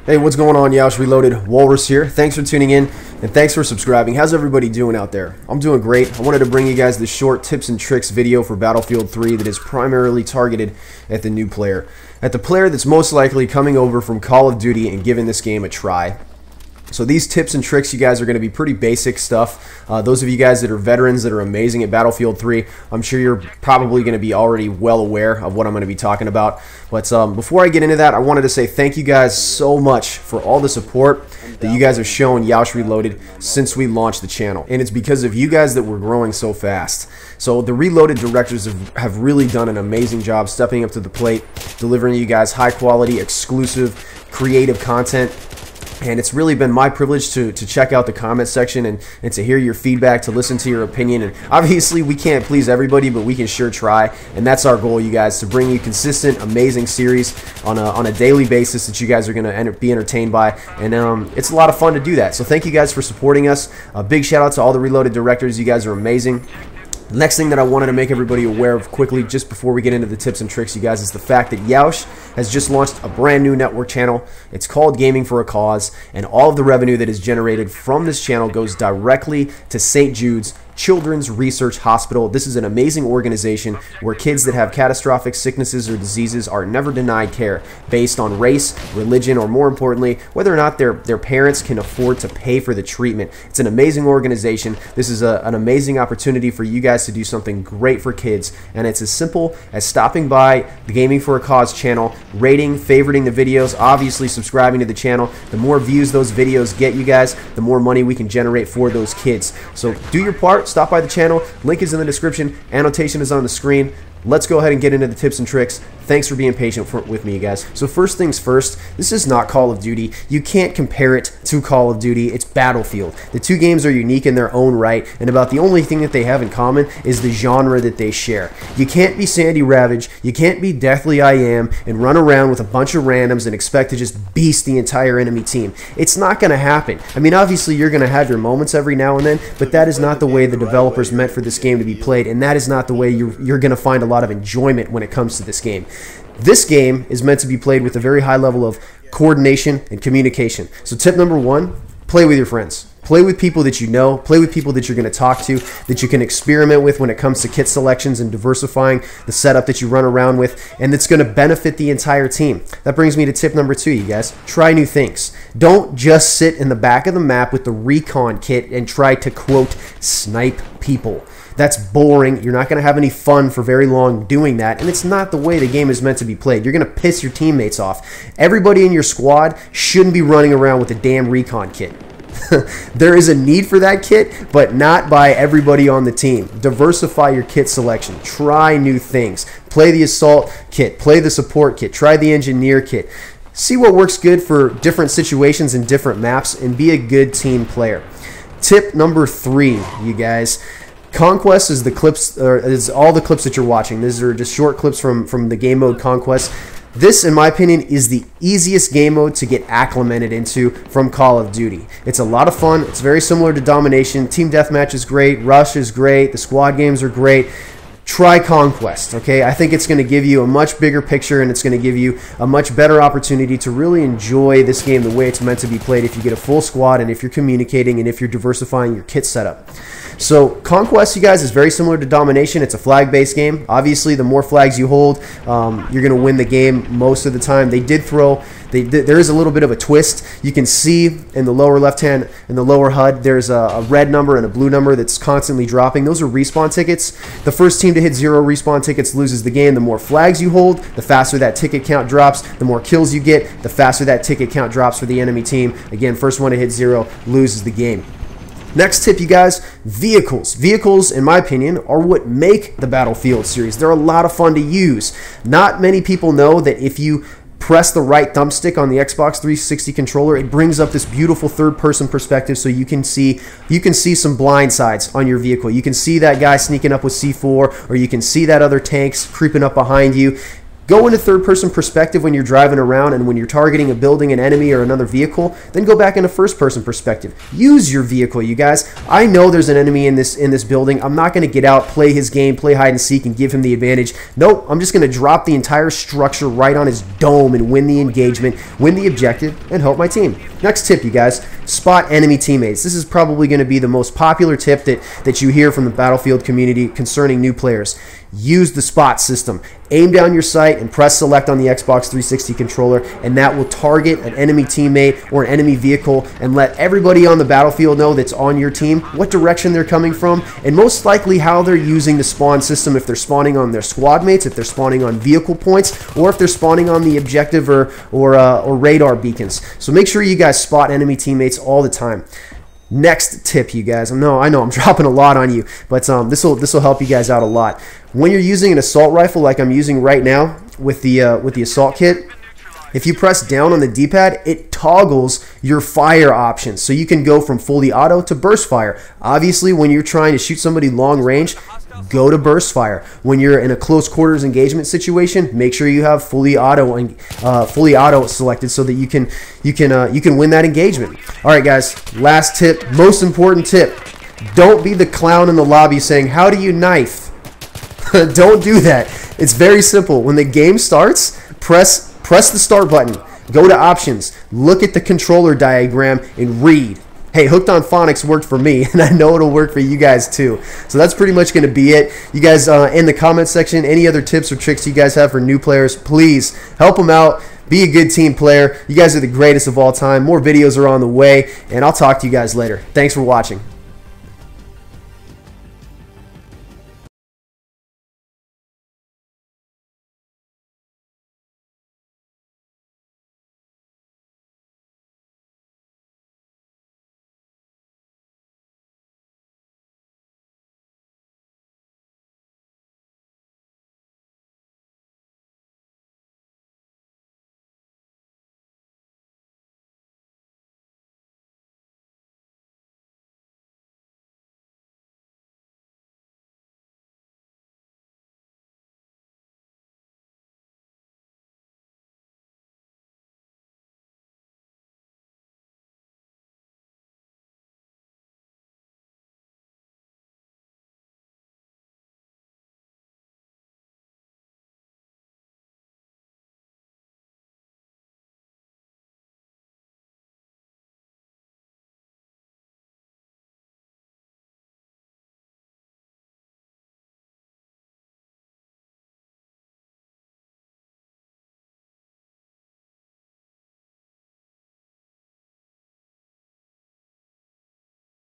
Hey, what's going on? Yeousch Reloaded, Walrus here. Thanks for tuning in and thanks for subscribing. How's everybody doing out there? I'm doing great. I wanted to bring you guys this short tips and tricks video for Battlefield 3 that is primarily targeted at the new player. At the player that's most likely coming over from Call of Duty and giving this game a try. So these tips and tricks, you guys, are going to be pretty basic stuff. Those of you guys that are veterans that are amazing at Battlefield 3, I'm sure you're probably going to be already well aware of what I'm going to be talking about. But before I get into that, I wanted to say thank you guys so much for all the support that you guys have shown Yeousch Reloaded since we launched the channel. And it's because of you guys that we're growing so fast. So the Reloaded directors have really done an amazing job stepping up to the plate, delivering you guys high quality, exclusive, creative content. And it's really been my privilege to check out the comment section and to hear your feedback, to listen to your opinion. And obviously we can't please everybody, but we can sure try. And that's our goal, you guys, to bring you consistent, amazing series on a daily basis that you guys are going to be entertained by. And it's a lot of fun to do that. So thank you guys for supporting us. A big shout out to all the Reloaded directors. You guys are amazing. Next thing that I wanted to make everybody aware of quickly, just before we get into the tips and tricks, you guys, is the fact that Yeousch has just launched a brand new network channel. It's called Gaming for a Cause, and all of the revenue that is generated from this channel goes directly to St. Jude's Children's Research Hospital. This is an amazing organization where kids that have catastrophic sicknesses or diseases are never denied care based on race, religion, or more importantly, whether or not their parents can afford to pay for the treatment. It's an amazing organization. This is an amazing opportunity for you guys to do something great for kids, and it's as simple as stopping by the Gaming for a Cause channel, rating, favoriting the videos, obviously subscribing to the channel. The more views those videos get, you guys, the more money we can generate for those kids. So do your part. Stop by the channel. Link is in the description. Annotation is on the screen. Let's go ahead and get into the tips and tricks. Thanks for being patient with me, you guys. So first things first, this is not Call of Duty. You can't compare it to Call of Duty. It's Battlefield. The two games are unique in their own right, and about the only thing that they have in common is the genre that they share. You can't be Sandy Ravage, you can't be Deathly I Am, and run around with a bunch of randoms and expect to just beast the entire enemy team. It's not going to happen. I mean, obviously you're going to have your moments every now and then, but that is not the way the developers meant for this game to be played, and that is not the way you're going to find a lot of enjoyment when it comes to this game. This game is meant to be played with a very high level of coordination and communication. So tip number one, play with your friends. Play with people that you know, play with people that you're going to talk to, that you can experiment with when it comes to kit selections and diversifying the setup that you run around with, and that's going to benefit the entire team. That brings me to tip number two, you guys. Try new things. Don't just sit in the back of the map with the recon kit and try to, quote, snipe people. That's boring. You're not going to have any fun for very long doing that, and it's not the way the game is meant to be played. You're going to piss your teammates off. Everybody in your squad shouldn't be running around with a damn recon kit. There is a need for that kit, but not by everybody on the team. Diversify your kit selection. Try new things. Play the assault kit. Play the support kit. Try the engineer kit. See what works good for different situations and different maps, and be a good team player. Tip number three, you guys. Conquest is the clips, is all the clips that you're watching. These are just short clips from the game mode Conquest. This, in my opinion, is the easiest game mode to get acclimated into from Call of Duty. It's a lot of fun. It's very similar to Domination. Team Deathmatch is great. Rush is great. The squad games are great. Try Conquest, okay? I think it's going to give you a much bigger picture, and it's going to give you a much better opportunity to really enjoy this game the way it's meant to be played if you get a full squad and if you're communicating and if you're diversifying your kit setup. So Conquest, you guys, is very similar to Domination. It's a flag-based game. Obviously, the more flags you hold, you're going to win the game most of the time. They did throw... there is a little bit of a twist. You can see in the lower left hand, in the lower HUD, there's a red number and a blue number that's constantly dropping. Those are respawn tickets. The first team to hit 0 respawn tickets loses the game. The more flags you hold, the faster that ticket count drops. The more kills you get, the faster that ticket count drops for the enemy team. Again, first one to hit 0 loses the game. Next tip, you guys, vehicles. Vehicles, in my opinion, are what make the Battlefield series. They're a lot of fun to use. Not many people know that if you press the right thumbstick on the Xbox 360 controller, it brings up this beautiful third-person perspective, so you can see some blind sides on your vehicle. You can see that guy sneaking up with C4, or you can see that other tanks creeping up behind you. Go into third-person perspective when you're driving around, and when you're targeting a building, an enemy, or another vehicle, then go back into first-person perspective. Use your vehicle, you guys. I know there's an enemy in this building. I'm not going to get out, play his game, play hide and seek, and give him the advantage. Nope, I'm just going to drop the entire structure right on his dome and win the engagement, win the objective, and help my team. Next tip, you guys, spot enemy teammates. This is probably going to be the most popular tip that you hear from the Battlefield community concerning new players. Use the spot system. Aim down your sight and press select on the Xbox 360 controller, and that will target an enemy teammate or an enemy vehicle and let everybody on the battlefield know that's on your team what direction they're coming from, and most likely how they're using the spawn system, if they're spawning on their squad mates, if they're spawning on vehicle points, or if they're spawning on the objective or radar beacons. So make sure you guys spot enemy teammates all the time. Next tip, you guys. I know I'm dropping a lot on you, but this will help you guys out a lot. When you're using an assault rifle like I'm using right now with the assault kit, if you press down on the D-pad, it toggles your fire options, so you can go from fully auto to burst fire. Obviously, when you're trying to shoot somebody long range, go to burst fire. When you're in a close quarters engagement situation, make sure you have fully auto selected so that you can win that engagement. All right, guys. Last tip, most important tip: don't be the clown in the lobby saying, "How do you knife?" Don't do that. It's very simple. When the game starts, press the start button. Go to options. Look at the controller diagram and read. Hey, Hooked on Phonics worked for me, and I know it'll work for you guys too. So that's pretty much going to be it. You guys, in the comment section, any other tips or tricks you guys have for new players, please help them out. Be a good team player. You guys are the greatest of all time. More videos are on the way, and I'll talk to you guys later. Thanks for watching.